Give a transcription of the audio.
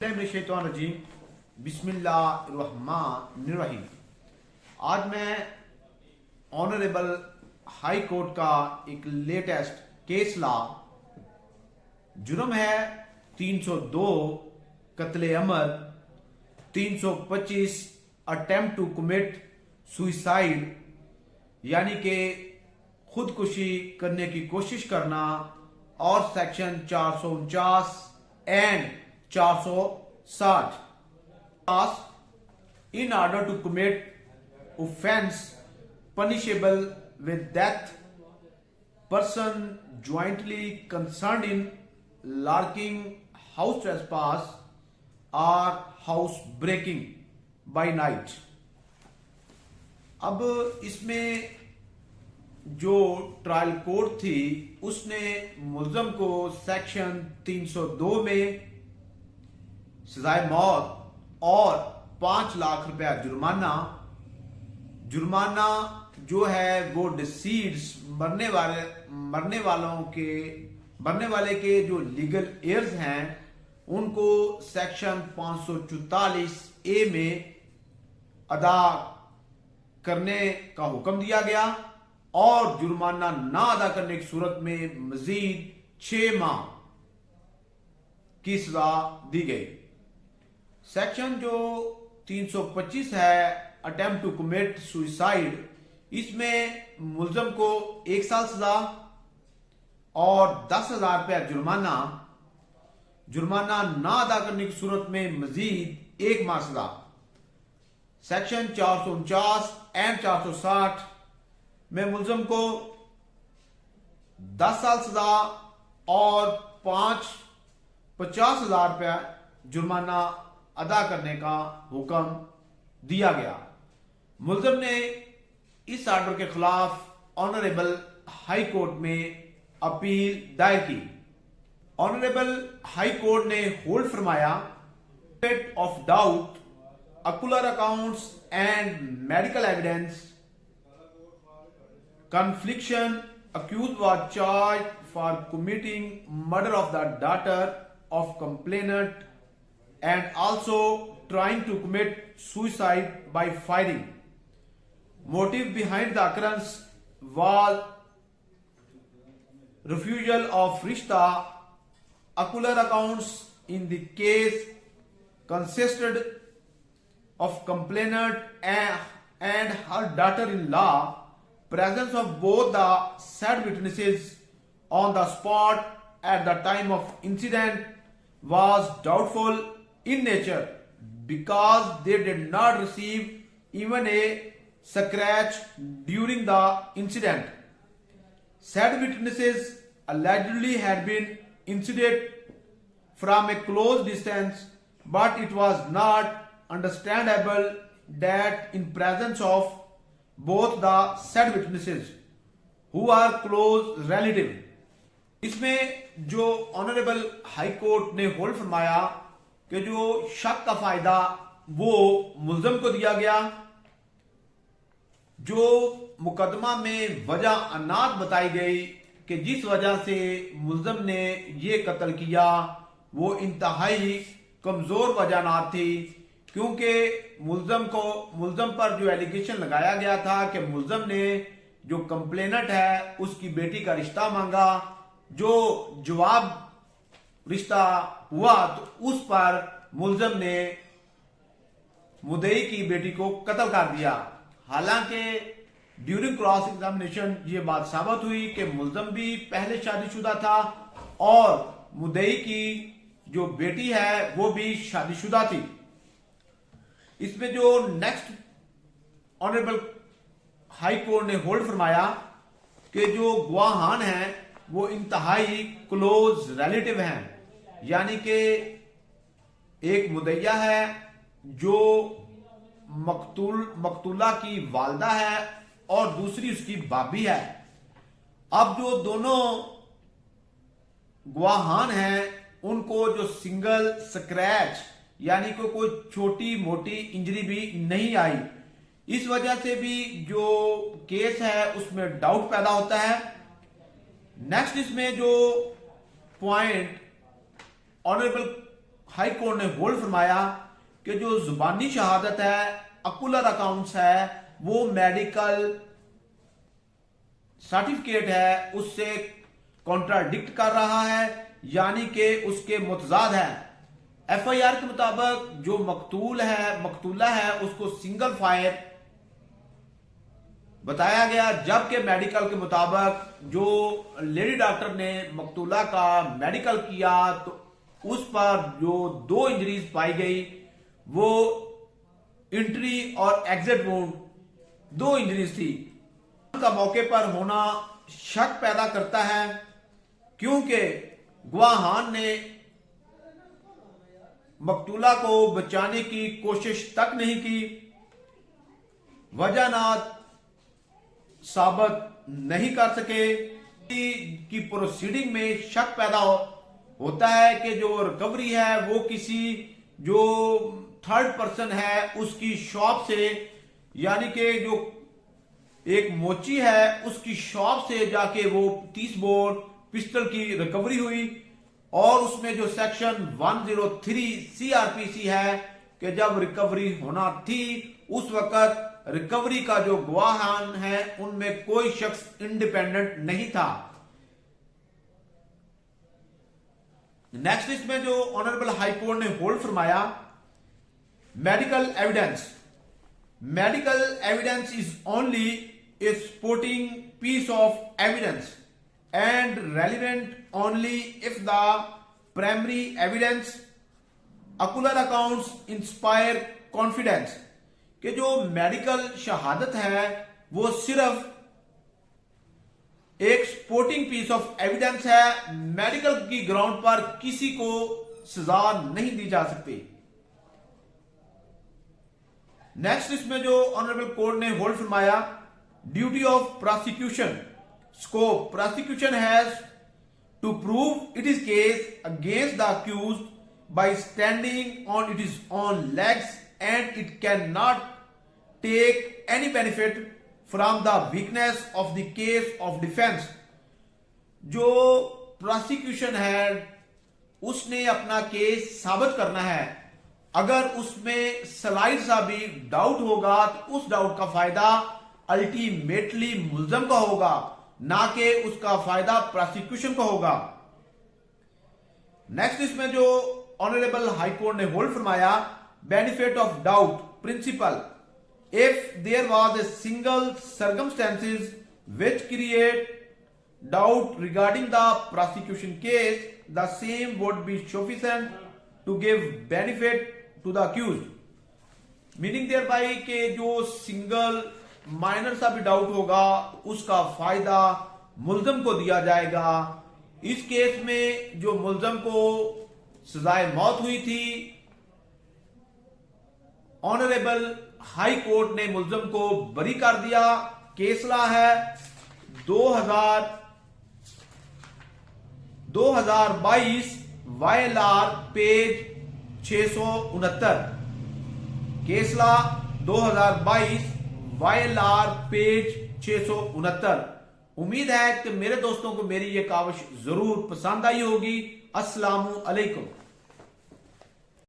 रजीम बिस्मिल्लाहिर्रहमानिर्रहीम। आज मैं ऑनरेबल हाई कोर्ट का एक लेटेस्ट केस ला, जुर्म है 302 कत्ले अमर, 325 अटेम्प्ट टू कमिट सुइसाइड यानी कि खुदकुशी करने की कोशिश करना, और section 449 and 460 in order to commit offense punishable with death, person jointly concerned in lurking, house trespass or house breaking by night। अब इसमें जो ट्रायल कोर्ट थी उसने मुल्जम को सेक्शन 302 में सजाए मौत और 5 लाख रुपया जुर्माना जो है वो डिसीड्स मरने वाले के जो लीगल एयर्स हैं उनको सेक्शन 544 ए में अदा करने का हुक्म दिया गया, और जुर्माना ना अदा करने की सूरत में मजीद 6 माह की सजा दी गई। सेक्शन जो 325 है अटेम्प्ट टू कमिट सुइसाइड, इसमें मुल्जम को 1 साल सजा और 10,000 रुपया जुर्माना ना अदा करने की सूरत में मजीद 1 माह सजा। सेक्शन 449 एंड 460 में मुल्जम को 10 साल सजा और 50,000 रुपया जुर्माना अदा करने का हुक्म दिया गया। मुल्जम ने इस ऑर्डर के खिलाफ ऑनरेबल हाई कोर्ट में अपील दायर की। ऑनरेबल हाई कोर्ट ने होल्ड फरमाया, of doubt, ocular accounts and medical evidence, confliction, accused was charged for committing murder of the daughter of complainant and also trying to commit suicide by firing. Motive behind the occurrence was refusal of rishta. Ocular accounts in the case consisted of complainant and her daughter-in-law. Presence of both the said witnesses on the spot at the time of incident was doubtful in nature because they did not receive even a scratch during the incident. Said witnesses allegedly had been incident from a close distance, but it was not understandable that in presence of both the said witnesses who are close relative। इसमें जो honourable high court ने hold फरमाया कि जो शक का फायदा वो मुल्जम को दिया गया, जो मुकदमा में वजह अनात बताई गई कि जिस वजह से मुल्जम ने ये कत्ल किया वो इंतहाई कमजोर वजह ना थी, क्योंकि मुल्जम पर जो एलिगेशन लगाया गया था कि मुल्जम ने जो कंप्लेनेंट है उसकी बेटी का रिश्ता मांगा, जो जवाब रिश्ता हुआ तो उस पर मुल्जम ने मुद्दई की बेटी को कत्ल कर दिया। हालांकि ड्यूरिंग क्रॉस एग्जामिनेशन ये बात साबित हुई कि मुल्जम भी पहले शादीशुदा था और मुद्दई की जो बेटी है वो भी शादीशुदा थी। इसमें जो नेक्स्ट ऑनरेबल हाई कोर्ट ने होल्ड फरमाया कि जो गवाहान हैं वो इंतहाई क्लोज रिलेटिव हैं, यानी कि एक मुद्दइया है जो मकतूला की वालदा है और दूसरी उसकी भाभी है। अब जो दोनों गवाहान हैं उनको जो सिंगल स्क्रैच यानी कि कोई छोटी मोटी इंजरी भी नहीं आई, इस वजह से भी जो केस है उसमें डाउट पैदा होता है। नेक्स्ट इसमें जो पॉइंट ऑनरेबल हाई कोर्ट ने होल्ड फरमाया कि जो जुबानी शहादत है, अकुलर अकाउंट्स है, वो मेडिकल सर्टिफिकेट है उससे कॉन्ट्राडिक्ट कर रहा है, यानी कि उसके मुतजाद है। एफआईआर के मुताबिक जो मकतूला है उसको सिंगल फायर बताया गया, जबकि मेडिकल के मुताबिक जो लेडी डॉक्टर ने मकतूला का मेडिकल किया तो उस पर जो 2 इंजरीज पाई गई वो इंट्री और एग्जिट वुंड 2 इंजरीज थी। का मौके पर होना शक पैदा करता है क्योंकि गवाहान ने मकतूला को बचाने की कोशिश तक नहीं की, वजहनात साबित नहीं कर सके कि प्रोसीडिंग में शक पैदा होता है कि जो रिकवरी है वो किसी जो थर्ड पर्सन है उसकी शॉप से, यानी कि जो एक मोची है उसकी शॉप से जाके वो 30 बोर पिस्टल की रिकवरी हुई। और उसमें जो सेक्शन 103 सीआरपीसी है कि जब रिकवरी होना थी उस वक्त रिकवरी का जो गवाहान है उनमें कोई शख्स इंडिपेंडेंट नहीं था। नेक्स्ट इसमें जो ऑनरेबल हाई कोर्ट ने होल्ड फरमाया, medical evidence is only a supporting piece of evidence and relevant only if the primary evidence ocular accounts inspire confidence। कि जो मेडिकल शहादत है वो सिर्फ एक सपोर्टिंग पीस ऑफ एविडेंस है, मेडिकल की ग्राउंड पर किसी को सजा नहीं दी जा सकती। नेक्स्ट इसमें जो ऑनरेबल कोर्ट ने होल्ड फरमाया, duty of prosecution scope, prosecution has to prove its case against the accused by standing on its own legs and it cannot take any benefit from the weakness of the case of defense। जो prosecution है उसने अपना case साबित करना है, अगर उसमें slide सा भी डाउट होगा तो उस डाउट का फायदा अल्टीमेटली मुल्जम का होगा, ना कि उसका फायदा प्रोसिक्यूशन को होगा। नेक्स्ट इसमें जो ऑनरेबल हाई कोर्ट ने होल्ड फरमाया, benefit of doubt principle, if there was a single circumstances which create doubt regarding the prosecution case the same would be sufficient to give benefit to the accused. Meaning thereby के जो single minor सा भी doubt होगा उसका फायदा मुल्जम को दिया जाएगा। इस केस में जो मुल्जम को सजाए मौत हुई थी, ऑनरेबल हाई कोर्ट ने मुल्जम को बरी कर दिया। केसला है 2022 वायलार पेज 669, केसला 2022 वायलार पेज 669। उम्मीद है कि मेरे दोस्तों को मेरी ये काविश जरूर पसंद आई होगी। अस्सलामु अलैकुम।